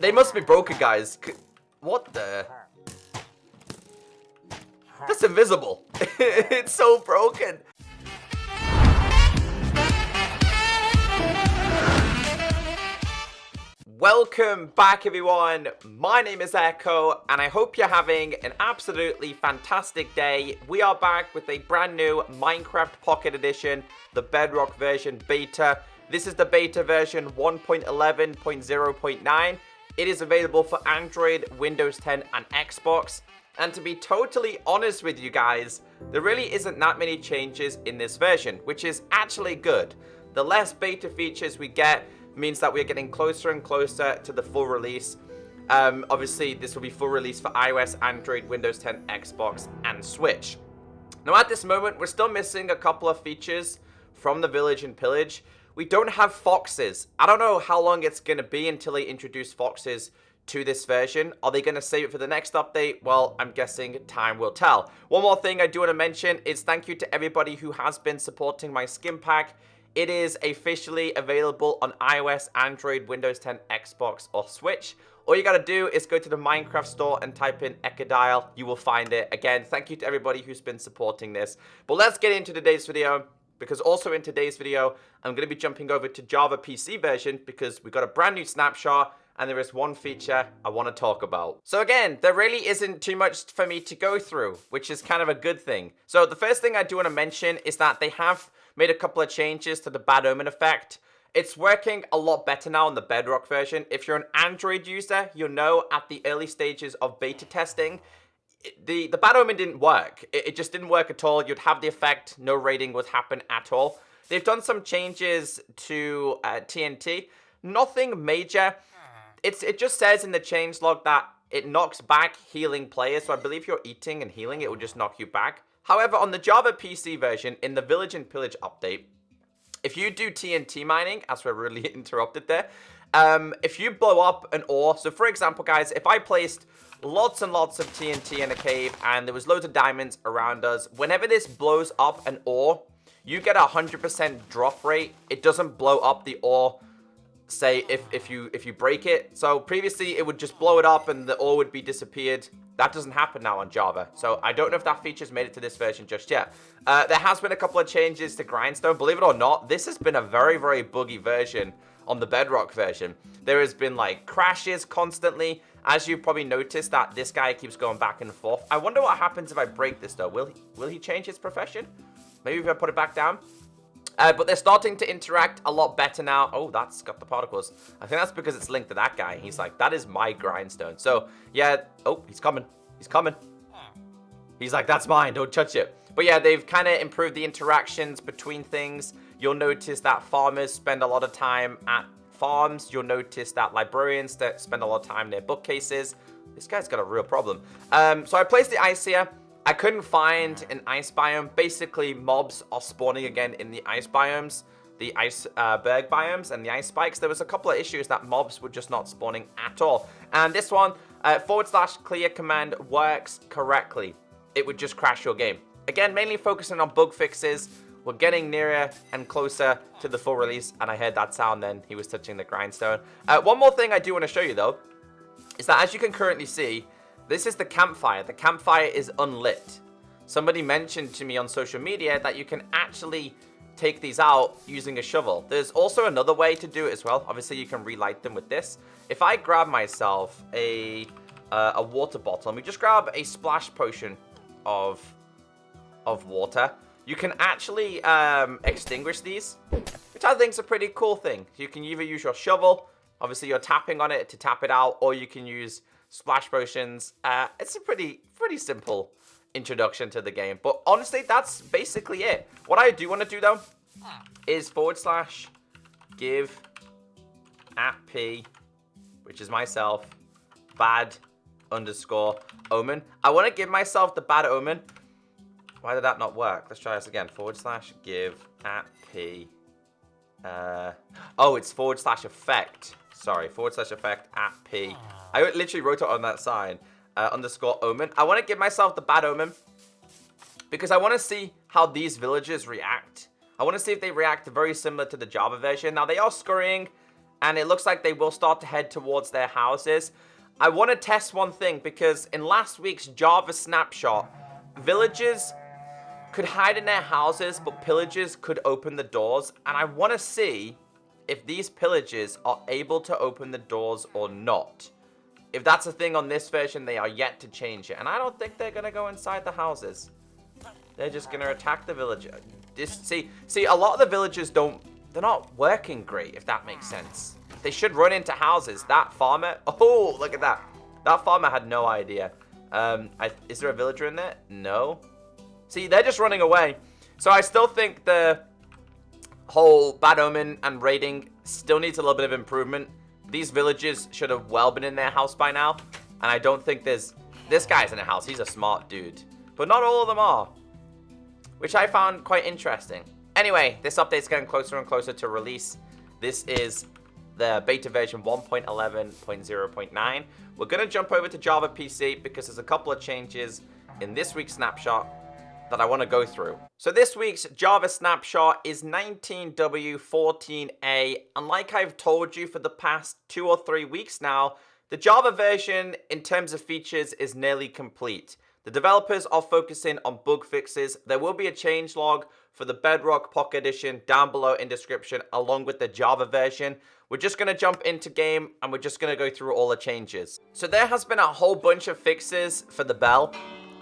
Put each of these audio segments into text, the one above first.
They must be broken, guys. What the? That's invisible. It's so broken. Welcome back, everyone. My name is Echo, and I hope you're having an absolutely fantastic day. We are back with a brand new Minecraft Pocket Edition, the Bedrock version beta. This is the beta version 1.11.0.9. It is available for Android, Windows 10, and Xbox. And to be totally honest with you guys, there really isn't that many changes in this version, which is actually good. The less beta features we get means that we're getting closer and closer to the full release. Obviously, this will be full release for iOS, Android, Windows 10, Xbox, and Switch. Now, at this moment, we're still missing a couple of features from the Village and Pillage. We don't have foxes. I don't know how long it's going to be until they introduce foxes to this version. Are they going to save it for the next update? Well, I'm guessing time will tell. One more thing I do want to mention is thank you to everybody who has been supporting my skin pack. It is officially available on iOS, Android, Windows 10, Xbox, or Switch. All you gotta do is go to the Minecraft store and type in ECKOSOLDIER. You will find it. Again, thank you to everybody who's been supporting this. But let's get into today's video, because also in today's video, I'm gonna be jumping over to Java PC version because we got a brand new snapshot and there is one feature I want to talk about. So again, there really isn't too much for me to go through, which is kind of a good thing. So the first thing I do want to mention is that they have made a couple of changes to the bad omen effect. It's working a lot better now in the Bedrock version. If you're an Android user, you'll know at the early stages of beta testing, the bad omen didn't work. It just didn't work at all. You'd have the effect, no raiding would happen at all. They've done some changes to TNT. Nothing major. It just says in the changelog that it knocks back healing players. So I believe you're eating and healing, it will just knock you back. However, on the Java PC version, in the Village and Pillage update, if you do TNT mining, as we're really interrupted there, if you blow up an ore, so for example, guys, if I placed lots and lots of TNT in a cave and there was loads of diamonds around us, whenever this blows up an ore, you get a 100% drop rate. It doesn't blow up the ore, say, if you break it. So previously, it would just blow it up and the ore would be disappeared. That doesn't happen now on Java. So I don't know if that feature's made it to this version just yet. There has been a couple of changes to Grindstone. Believe it or not, this has been a very, very buggy version on the Bedrock version. There has been like crashes constantly. As you probably noticed that this guy keeps going back and forth. I wonder what happens if I break this though. Will he change his profession? Maybe if I put it back down. But they're starting to interact a lot better now. Oh, that's got the particles. I think that's because it's linked to that guy. He's like, that is my grindstone. So, yeah. Oh, he's coming. He's coming. He's like, that's mine. Don't touch it. But yeah, they've kind of improved the interactions between things. You'll notice that farmers spend a lot of time at farms. You'll notice that librarians that spend a lot of time near bookcases. This guy's got a real problem. So I placed the ice here. I couldn't find an ice biome. Basically, mobs are spawning again in the ice biomes, the iceberg biomes, and the ice spikes. There was a couple of issues that mobs were just not spawning at all. And this one, /clear command works correctly. It would just crash your game. Again, mainly focusing on bug fixes. We're getting nearer and closer to the full release, and I heard that sound then. He was touching the grindstone. One more thing I do want to show you, though, is that as you can currently see, this is the campfire. The campfire is unlit. Somebody mentioned to me on social media that you can actually take these out using a shovel. There's also another way to do it as well. Obviously, you can relight them with this. If I grab myself a water bottle, and we just grab a splash potion of water, you can actually extinguish these, which I think is a pretty cool thing. You can either use your shovel, obviously you're tapping on it to tap it out, or you can use splash potions. It's a pretty simple introduction to the game. But honestly, that's basically it. What I do want to do though is /give @p, which is myself, bad_omen. I want to give myself the bad omen. Why did that not work? Let's try this again. /give @p. Oh, it's /effect. Sorry, /effect @p. I literally wrote it on that sign. _omen. I want to give myself the bad omen because I want to see how these villagers react. I want to see if they react very similar to the Java version. Now, they are scurrying and it looks like they will start to head towards their houses. I want to test one thing, because in last week's Java snapshot, villagers could hide in their houses, but pillagers could open the doors, and I want to see if these pillagers are able to open the doors or not. If that's a thing on this version, they are yet to change it, and I don't think they're going to go inside the houses. They're just going to attack the villager. See, a lot of the villagers they're not working great, if that makes sense. They should run into houses. That farmer, oh, look at that. That farmer had no idea. Is there a villager in there? No. See, they're just running away. So I still think the whole bad omen and raiding still needs a little bit of improvement. These villagers should have well been in their house by now. And I don't think this guy's in a house. He's a smart dude. But not all of them are, which I found quite interesting. Anyway, this update's getting closer and closer to release. This is the beta version 1.11.0.9. We're going to jump over to Java PC because there's a couple of changes in this week's snapshot that I want to go through. So this week's Java snapshot is 19W14A, and like I've told you for the past 2 or 3 weeks now, the Java version in terms of features is nearly complete. The developers are focusing on bug fixes. There will be a changelog for the Bedrock Pocket Edition down below in description, along with the Java version. We're just going to jump into game, and we're just going to go through all the changes. So there has been a whole bunch of fixes for the bell,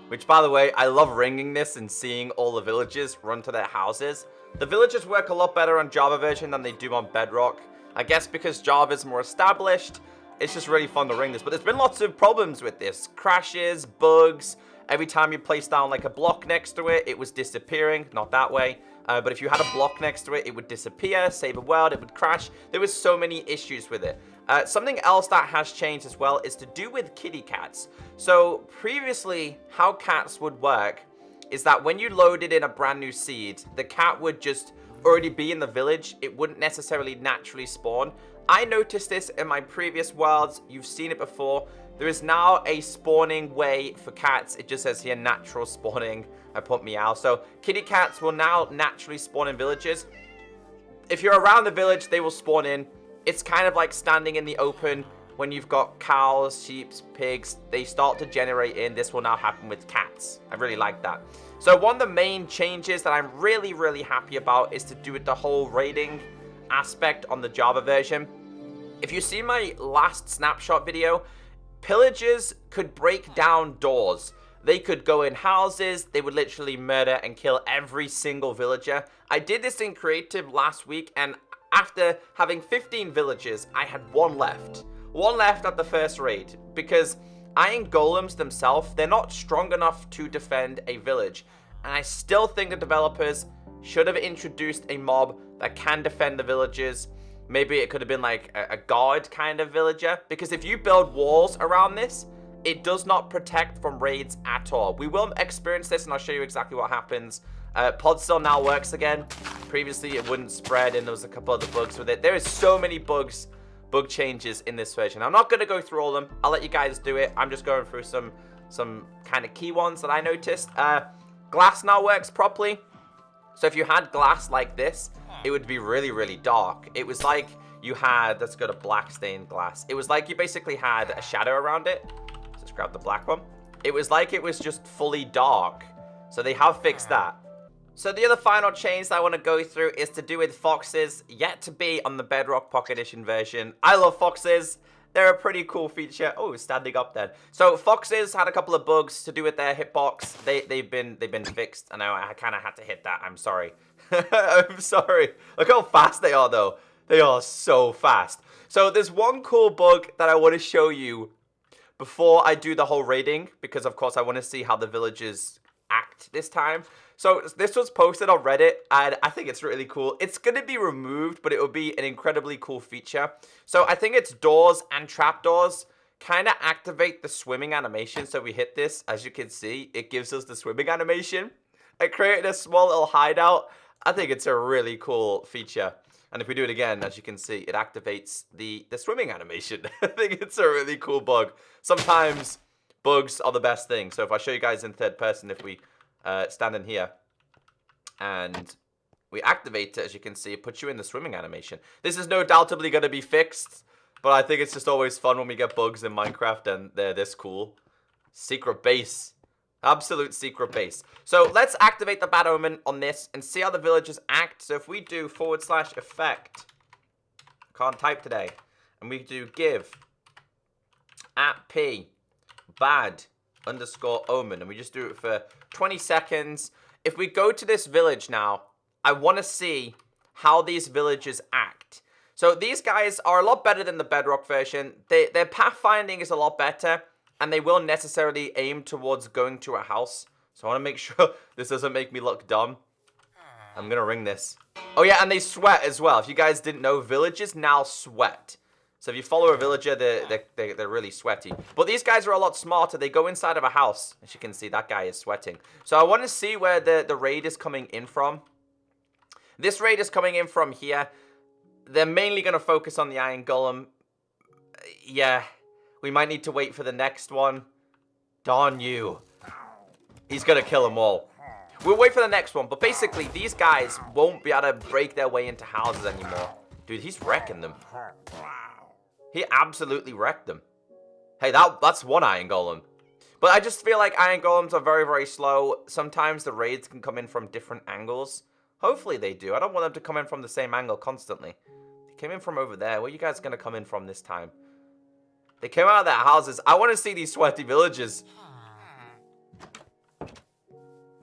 which, by the way, I love ringing this and seeing all the villagers run to their houses. The villagers work a lot better on Java version than they do on Bedrock. I guess because Java is more established, it's just really fun to ring this. But there's been lots of problems with this. Crashes, bugs. Every time you place down like a block next to it, it was disappearing. Not that way. But if you had a block next to it, it would disappear, save a world, it would crash. There was so many issues with it. Something else that has changed as well is to do with kitty cats. So previously, how cats would work is that when you loaded in a brand new seed, the cat would just already be in the village. It wouldn't necessarily naturally spawn. I noticed this in my previous worlds. You've seen it before. There is now a spawning way for cats. It just says here natural spawning. I put meow. So kitty cats will now naturally spawn in villages. If you're around the village, they will spawn in. It's kind of like standing in the open when you've got cows, sheep, pigs. They start to generate in. This will now happen with cats. I really like that. So one of the main changes that I'm really, really happy about is to do with the whole raiding aspect on the Java version. If you see my last snapshot video, pillagers could break down doors. They could go in houses. They would literally murder and kill every single villager. I did this in creative last week, and after having 15 villagers, I had one left. One left at the first raid, because iron golems themselves, they're not strong enough to defend a village. And I still think the developers should have introduced a mob that can defend the villages. Maybe it could have been like a guard kind of villager, because if you build walls around this, it does not protect from raids at all. We will experience this, and I'll show you exactly what happens. Pod still now works again. Previously, it wouldn't spread, and there was a couple other bugs with it. There is so many bug changes in this version. I'm not going to go through all of them. I'll let you guys do it. I'm just going through some kind of key ones that I noticed. Glass now works properly. So if you had glass like this, it would be really, really dark. It was like you had, let's go to black stained glass. It was like you basically had a shadow around it. Let's grab the black one. It was like it was just fully dark. So they have fixed that. So the other final change that I want to go through is to do with foxes, yet to be on the Bedrock Pocket Edition version. I love foxes. They're a pretty cool feature. Oh, standing up then. So foxes had a couple of bugs to do with their hitbox. They've been fixed. I know I kind of had to hit that. I'm sorry. I'm sorry. Look how fast they are though. They are so fast. So there's one cool bug that I want to show you before I do the whole raiding, because of course I want to see how the villagers act this time. So this was posted on Reddit, and I think it's really cool. It's going to be removed, but it will be an incredibly cool feature. So I think it's doors and trapdoors kind of activate the swimming animation. So we hit this, as you can see, it gives us the swimming animation. I created a small little hideout. I think it's a really cool feature. And if we do it again, as you can see, it activates the swimming animation. I think it's a really cool bug. Sometimes bugs are the best thing. So if I show you guys in third person, if we stand in here and we activate it, as you can see, it puts you in the swimming animation. This is no doubtably going to be fixed, but I think it's just always fun when we get bugs in Minecraft and they're this cool. Secret base. Absolute secret base. So let's activate the bad omen on this and see how the villagers act. So if we do /effect, can't type today, and we do give @p bad _omen, and we just do it for 20 seconds. If we go to this village now, I want to see how these villagers act. So these guys are a lot better than the Bedrock version. Their pathfinding is a lot better, and they will necessarily aim towards going to a house. So I want to make sure this doesn't make me look dumb. I'm going to ring this. Oh yeah, and they sweat as well. If you guys didn't know, villagers now sweat. So if you follow a villager, they're really sweaty. But these guys are a lot smarter. They go inside of a house. As you can see, that guy is sweating. So I want to see where the raid is coming in from. This raid is coming in from here. They're mainly going to focus on the Iron Golem. Yeah, we might need to wait for the next one. Darn you. He's going to kill them all. We'll wait for the next one. But basically, these guys won't be able to break their way into houses anymore. Dude, he's wrecking them. He absolutely wrecked them. Hey, that's one Iron Golem. But I just feel like Iron Golems are very, very slow. Sometimes the raids can come in from different angles. Hopefully they do. I don't want them to come in from the same angle constantly. They came in from over there. Where are you guys going to come in from this time? They came out of their houses. I want to see these sweaty villagers.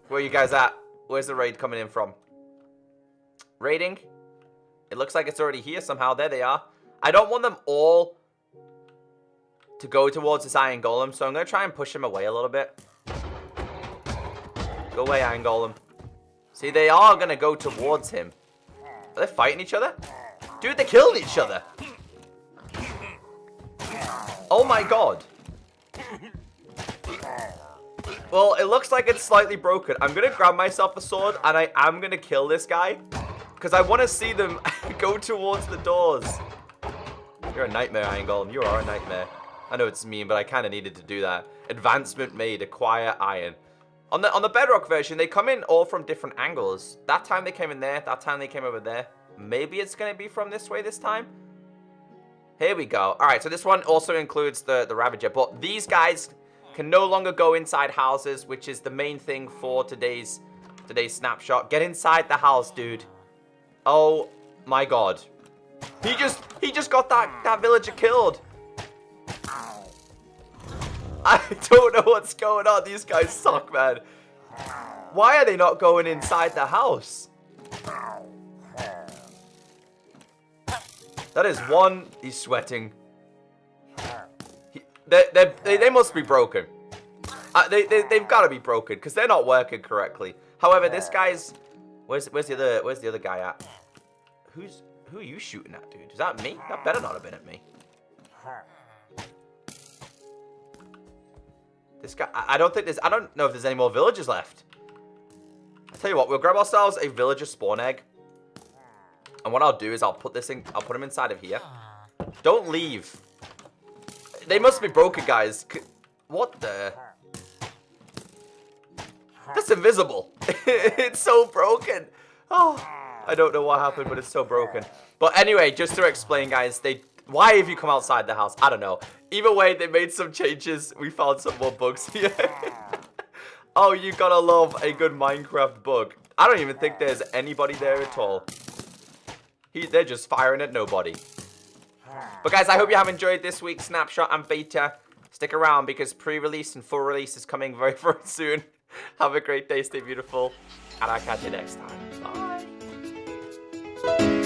Where are you guys at? Where's the raid coming in from? Raiding? It looks like it's already here somehow. There they are. I don't want them all to go towards this Iron Golem, so I'm going to try and push him away a little bit. Go away, Iron Golem. See, they are going to go towards him. Are they fighting each other? Dude, they killed each other. Oh my god. Well, it looks like it's slightly broken. I'm going to grab myself a sword, and I am going to kill this guy. Because I want to see them go towards the doors. You're a nightmare, Iron Golem. You are a nightmare. I know it's mean, but I kind of needed to do that. Advancement made. Acquire iron. On the Bedrock version, they come in all from different angles. That time they came in there. That time they came over there. Maybe it's going to be from this way this time. Here we go. All right, so this one also includes the Ravager. But these guys can no longer go inside houses, which is the main thing for today's snapshot. Get inside the house, dude. Oh my god. He just got that villager killed. I don't know what's going on. These guys suck, man. Why are they not going inside the house? That is one. He's sweating. They must be broken. They've got to be broken because they're not working correctly. However, this guy's where's the other guy at? Who are you shooting at, dude? Is that me? That better not have been at me. This guy, I don't know if there's any more villagers left. I'll tell you what, we'll grab ourselves a villager spawn egg. And what I'll do is I'll put him inside of here. Don't leave. They must be broken, guys. What the? That's invisible. It's so broken. Oh, I don't know what happened, but it's so broken. But anyway, just to explain, guys, why have you come outside the house? I don't know. Either way, they made some changes. We found some more bugs here. Oh, you gotta love a good Minecraft bug. I don't even think there's anybody there at all. They're just firing at nobody. But guys, I hope you have enjoyed this week's snapshot and beta. Stick around because pre-release and full release is coming very, very soon. Have a great day, stay beautiful, and I'll catch you next time. Bye.